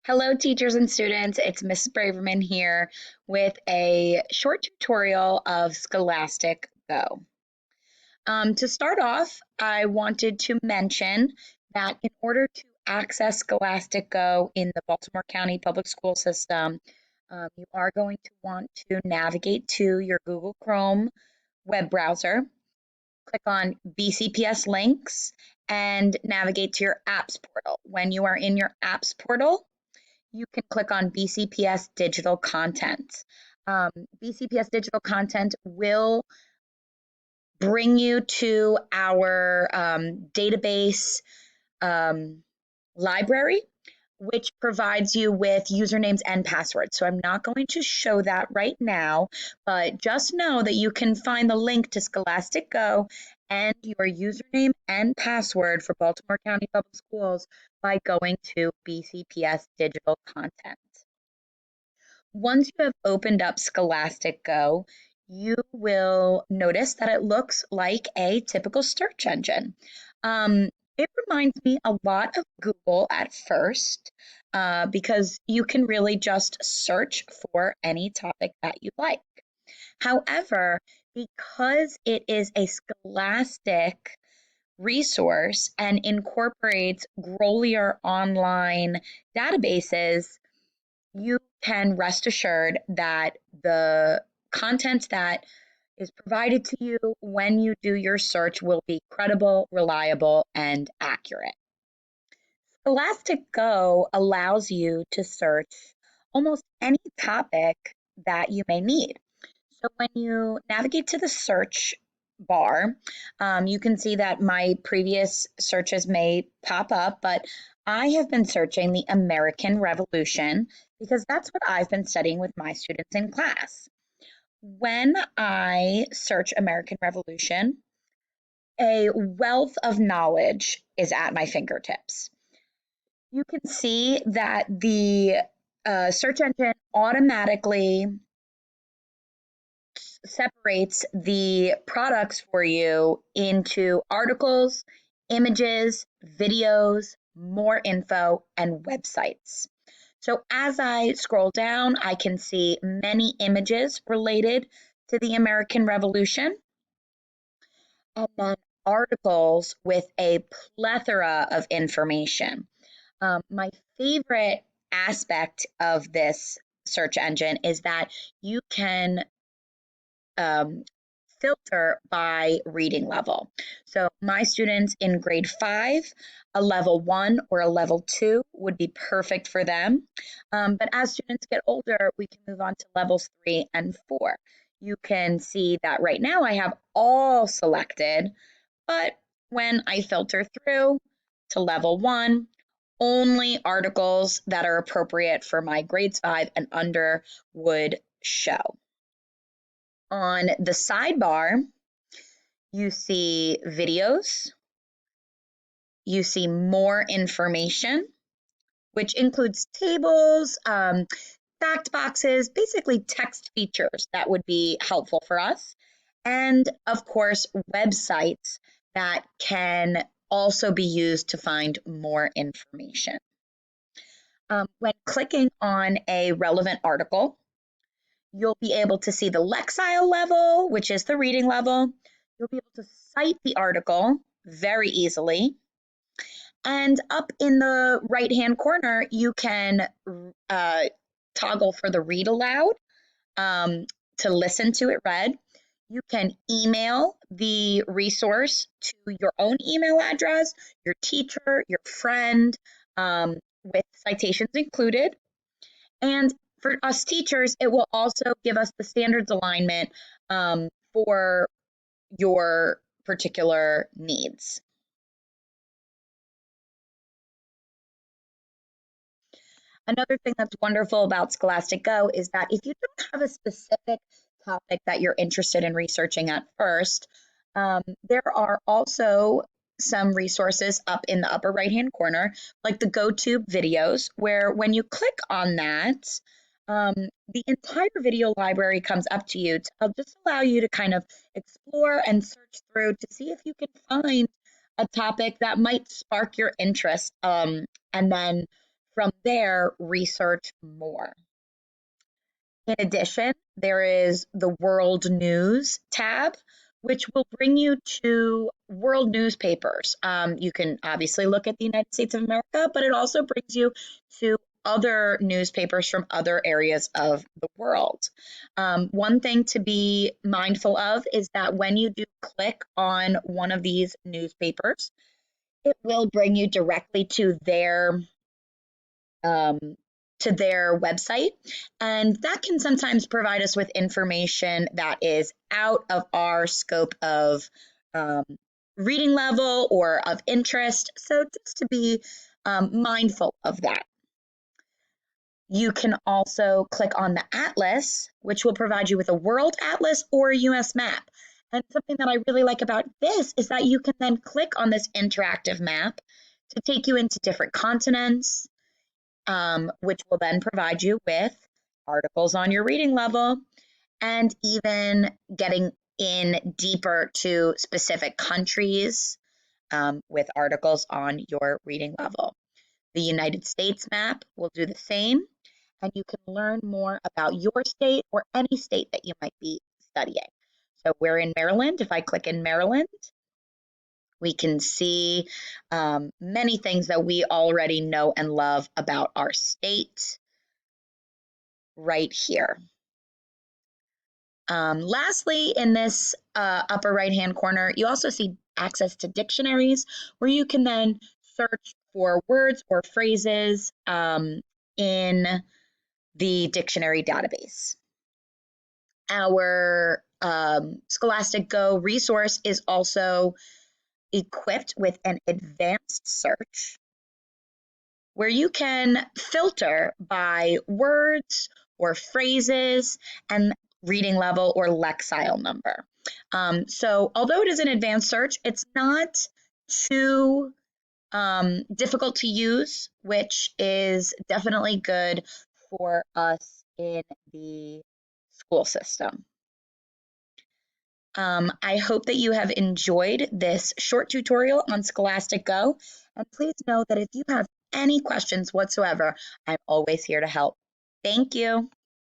Hello, teachers and students. It's Mrs. Braverman here with a short tutorial of Scholastic Go. To start off, I wanted to mention that in order to access Scholastic Go in the Baltimore County Public School System, you are going to want to navigate to your Google Chrome web browser, click on BCPS links, and navigate to your apps portal. When you are in your apps portal, you can click on BCPS digital content. BCPS digital content will bring you to our database library, which provides you with usernames and passwords. So I'm not going to show that right now, but just know that you can find the link to Scholastic Go and your username and password for Baltimore County Public Schools by going to BCPS digital content. Once you have opened up Scholastic Go, you will notice that it looks like a typical search engine. It reminds me a lot of Google at first because you can really just search for any topic that you like. However, because it is a Scholastic resource and incorporates Grolier online databases, you can rest assured that the content that is provided to you when you do your search will be credible, reliable, and accurate. Scholastic Go allows you to search almost any topic that you may need. So when you navigate to the search bar, you can see that my previous searches may pop up, but I have been searching the American Revolution because that's what I've been studying with my students in class. When I search American Revolution, a wealth of knowledge is at my fingertips. You can see that the search engine automatically separates the products for you into articles, images, videos, more info, and websites. So as I scroll down, I can see many images related to the American Revolution, and then articles with a plethora of information. My favorite aspect of this search engine is that you can um, filter by reading level. So my students in grade 5, a level 1 or a level 2 would be perfect for them. But as students get older, we can move on to levels 3 and 4. You can see that right now I have all selected, but when I filter through to level 1, only articles that are appropriate for my grades 5 and under would show. On the sidebar, you see videos, you see more information, which includes tables, fact boxes, basically text features that would be helpful for us, and of course, websites that can also be used to find more information. When clicking on a relevant article, you'll be able to see the Lexile level, which is the reading level. You'll be able to cite the article very easily. And up in the right-hand corner, you can toggle for the read aloud to listen to it read. You can email the resource to your own email address, your teacher, your friend, with citations included. And for us teachers, it will also give us the standards alignment for your particular needs. Another thing that's wonderful about Scholastic Go is that if you don't have a specific topic that you're interested in researching at first, there are also some resources up in the upper right-hand corner, like the GoTube videos, where when you click on that, the entire video library comes up to you to just allow you to kind of explore and search through to see if you can find a topic that might spark your interest, and then from there, research more. In addition, there is the World News tab, which will bring you to world newspapers. You can obviously look at the United States of America, but it also brings you to other newspapers from other areas of the world. One thing to be mindful of is that when you do click on one of these newspapers, it will bring you directly um, to their website. And that can sometimes provide us with information that is out of our scope of um, reading level or of interest. So just to be mindful of that. You can also click on the atlas, which will provide you with a world atlas or a US map. And something that I really like about this is that you can then click on this interactive map to take you into different continents, which will then provide you with articles on your reading level and even getting in deeper to specific countries with articles on your reading level. The United States map will do the same, and you can learn more about your state or any state that you might be studying. So we're in Maryland. If I click in Maryland, we can see many things that we already know and love about our state right here. Lastly, in this upper right-hand corner, you also see access to dictionaries where you can then search for words or phrases in the dictionary database. Our Scholastic Go resource is also equipped with an advanced search where you can filter by words or phrases and reading level or lexile number. So although it is an advanced search, it's not too difficult to use, which is definitely good for us in the school system. I hope that you have enjoyed this short tutorial on Scholastic Go, and please know that if you have any questions whatsoever, I'm always here to help. Thank you.